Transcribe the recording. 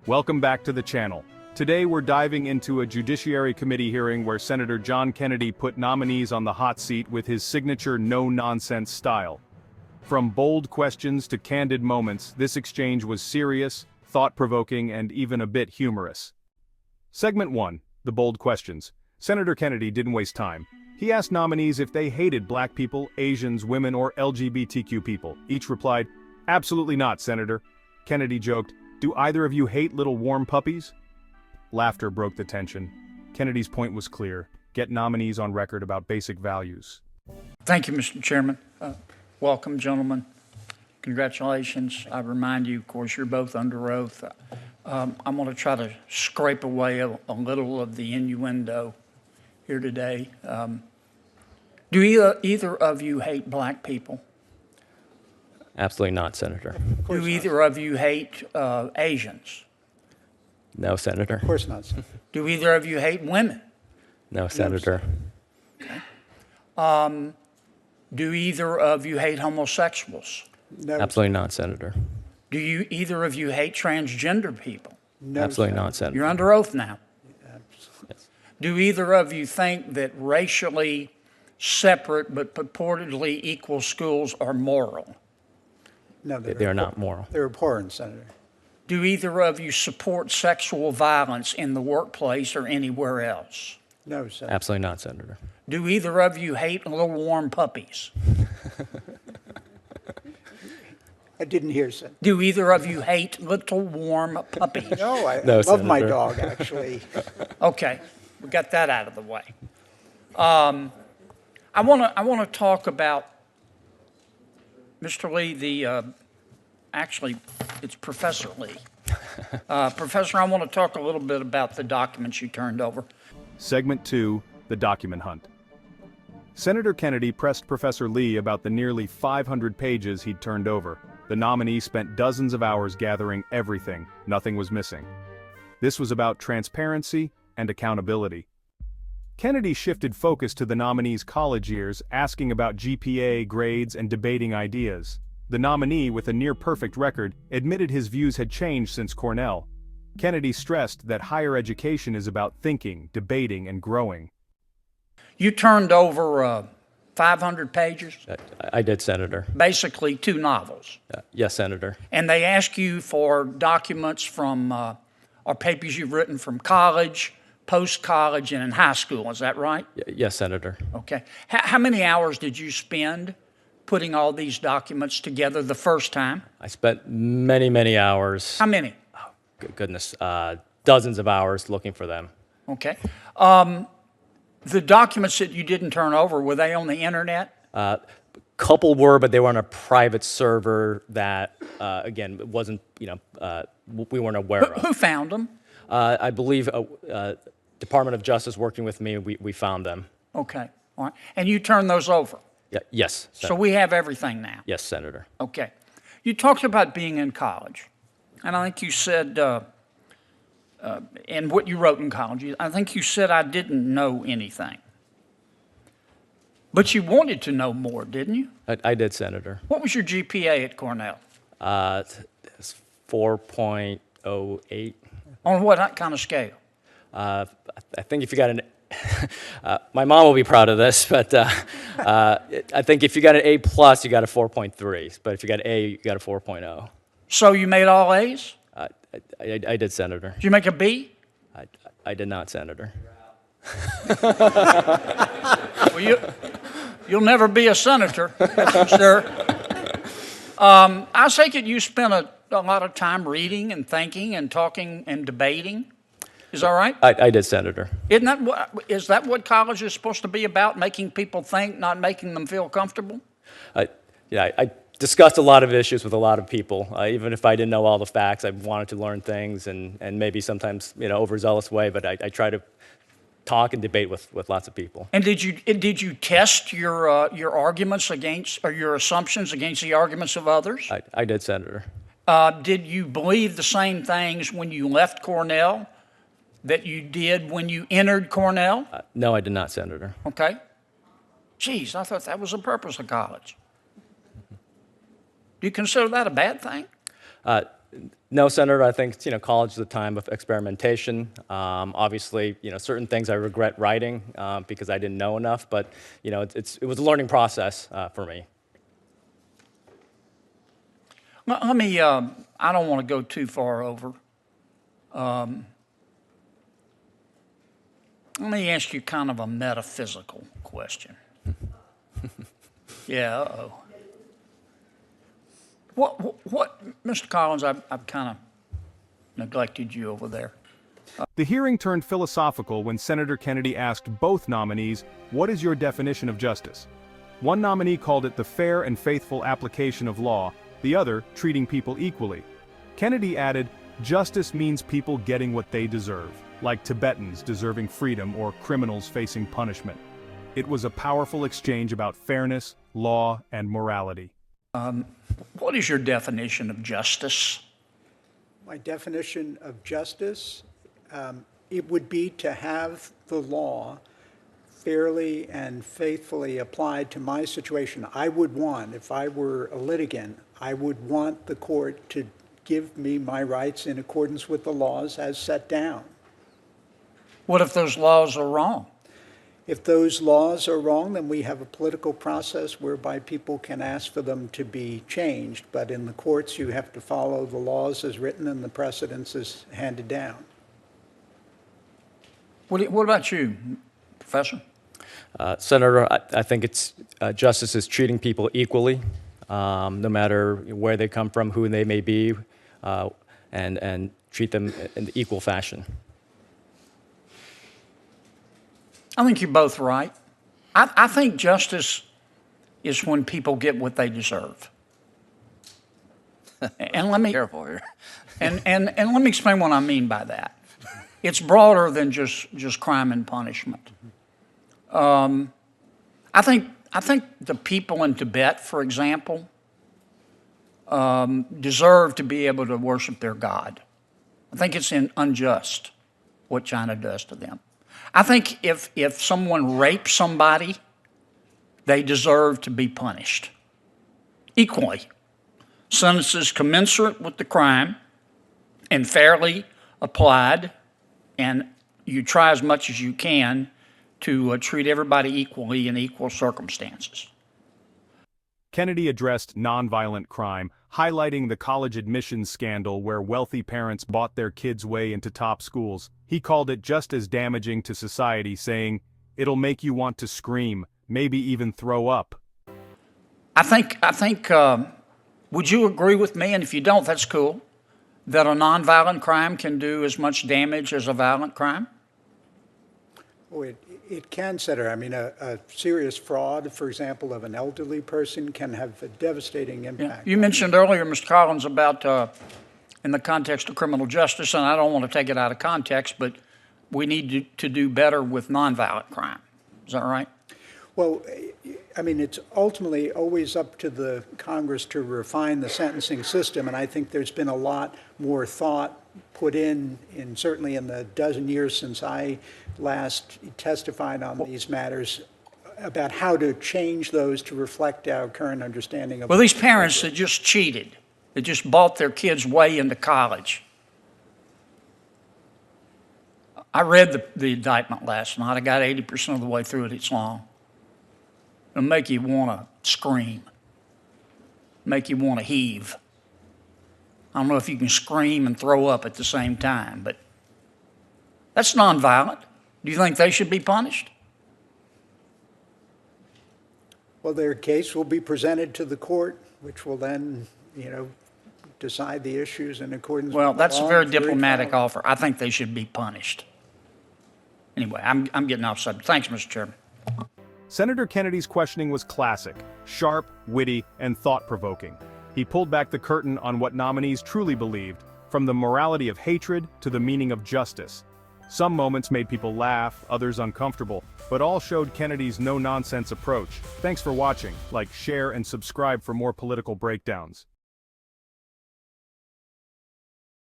Welcome back to the channel. Today we're diving into a Judiciary Committee hearing where Senator John Kennedy put nominees on the hot seat with his signature no-nonsense style. From bold questions to candid moments, this exchange was serious, thought-provoking, and even a bit humorous. Segment 1, the bold questions. Senator Kennedy didn't waste time. He asked nominees if they hated black people, Asians, women, or LGBTQ people. Each replied, "Absolutely not, Senator." Kennedy joked, "Do either of you hate little warm puppies?" Laughter broke the tension. Kennedy's point was clear. Get nominees on record about basic values. Thank you, Mr. Chairman. Welcome, gentlemen. Congratulations. I remind you, of course, you're both under oath. I'm going to try to scrape away a little of the innuendo here today. Do either of you hate black people? Absolutely not, Senator. Do either of you hate Asians? No, Senator. Of course not, sir. Do either of you hate women? No, Senator. Do either of you hate homosexuals? No, Absolutely not, Senator. Do either of you hate transgender people? no, Absolutely sir. not, Senator. You're under oath now. Yes. Do either of you think that racially separate but purportedly equal schools are moral? No, They are not moral. They're abhorrent, Senator. Do either of you support sexual violence in the workplace or anywhere else? No, Senator. Absolutely not, Senator. Do either of you hate little warm puppies? I didn't hear, sir. Do either of you hate little warm puppies? No, I No, love my Senator. dog, actually. Okay, we got that out of the way. I want to talk about, Mr. Lee, actually, it's Professor Lee. Professor, I want to talk a little bit about the documents you turned over. Segment 2, the document hunt. Senator Kennedy pressed Professor Lee about the nearly 500 pages he'd turned over. The nominee spent dozens of hours gathering everything. Nothing was missing. This was about transparency and accountability. Kennedy shifted focus to the nominee's college years, asking about GPA, grades, and debating ideas. The nominee, with a near-perfect record, admitted his views had changed since Cornell. Kennedy stressed that higher education is about thinking, debating, and growing. You turned over 500 pages, I did, Senator. basically 2 novels. Yes, Senator. And they ask you for documents from, or papers you've written from college, post-college, and in high school. Is that right? Yes, Senator. Okay. How many hours did you spend putting all these documents together the first time? I spent many, many hours. How many? Goodness, dozens of hours looking for them. Okay. The documents that you didn't turn over, were they on the internet? Couple were, but they were on a private server that, again, wasn't, we weren't aware of. Who found them? I believe Department of Justice working with me, we found them. Okay. All right. And you turned those over. Yes, So Senator. we have everything now. Yes, Senator. Okay. You talked about being in college. And I think you said, and what you wrote in college, I think you said I didn't know anything. But you wanted to know more, didn't you? I did, Senator. What was your GPA at Cornell? It's 4.08. On what kind of scale? I think if you got an, my mom will be proud of this, but I think if you got an A plus, you got a 4.3. But if you got an A, you got a 4.0. So you made all A's? I did, Senator. Did you make a B? I did not, Senator. Well, you'll never be a senator, sir. I take it you spent a lot of time reading and thinking and talking and debating. Is that right? I did, Senator. Is that what college is supposed to be about, making people think, not making them feel comfortable? I discussed a lot of issues with a lot of people. Even if I didn't know all the facts, I wanted to learn things, and maybe sometimes, overzealous way, but I try to talk and debate with lots of people. And did you test your arguments against, or your assumptions against the arguments of others? I did, Senator. Did you believe the same things when you left Cornell that you did when you entered Cornell? No, I did not, Senator. Okay. Geez, I thought that was the purpose of college. Do you consider that a bad thing? No, Senator, I think, college is a time of experimentation. Obviously, certain things I regret writing because I didn't know enough, but, it was a learning process for me. Let me, I don't want to go too far over. Let me ask you kind of a metaphysical question. Yeah, uh-oh. What, Mr. Collins, I've kind of neglected you over there. The hearing turned philosophical when Senator Kennedy asked both nominees, "What is your definition of justice?" One nominee called it the fair and faithful application of law, the other, treating people equally. Kennedy added, "Justice means people getting what they deserve, like Tibetans deserving freedom or criminals facing punishment." It was a powerful exchange about fairness, law, and morality. What is your definition of justice? My definition of justice, it would be to have the law fairly and faithfully applied to my situation. I would want, if I were a litigant, I would want the court to give me my rights in accordance with the laws as set down. What if those laws are wrong? If those laws are wrong, then we have a political process whereby people can ask for them to be changed. But in the courts, you have to follow the laws as written and the precedents as handed down. What about you, Professor? Senator, I think it's justice is treating people equally, no matter where they come from, who they may be, and treat them in equal fashion. I think you're both right. I think justice is when people get what they deserve. And let me Careful here. and let me explain what I mean by that. It's broader than just crime and punishment. I think the people in Tibet, for example, deserve to be able to worship their God. I think it's unjust what China does to them. I think if someone rapes somebody, they deserve to be punished equally. Sentences commensurate with the crime and fairly applied, and you try as much as you can to treat everybody equally in equal circumstances. Kennedy addressed nonviolent crime, highlighting the college admissions scandal where wealthy parents bought their kids' way into top schools. He called it just as damaging to society, saying, "It'll make you want to scream, maybe even throw up." I think. Would you agree with me? And if you don't, that's cool. That a nonviolent crime can do as much damage as a violent crime. Oh, it can, Senator. I mean, a serious fraud, for example, of an elderly person can have a devastating impact. You mentioned earlier, Mr. Collins, about in the context of criminal justice, and I don't want to take it out of context, but we need to do better with nonviolent crime. Is that right? Well, I mean, it's ultimately always up to the Congress to refine the sentencing system, and I think there's been a lot more thought put in certainly in the dozen years since I last testified on these matters about how to change those to reflect our current understanding of. Well, these parents that just cheated, that just bought their kids' way into college. I read the indictment last night. I got 80% of the way through it. It's long. It'll make you want to scream, make you want to heave. I don't know if you can scream and throw up at the same time, but that's nonviolent. Do you think they should be punished? Well, their case will be presented to the court, which will then, decide the issues in accordance with the law. Well, that's a very and diplomatic trial. offer. I think they should be punished. Anyway, I'm getting off subject. Thanks, Mr. Chairman. Senator Kennedy's questioning was classic, sharp, witty, and thought-provoking. He pulled back the curtain on what nominees truly believed, from the morality of hatred to the meaning of justice. Some moments made people laugh, others uncomfortable, but all showed Kennedy's no-nonsense approach. Thanks for watching. Like, share, and subscribe for more political breakdowns.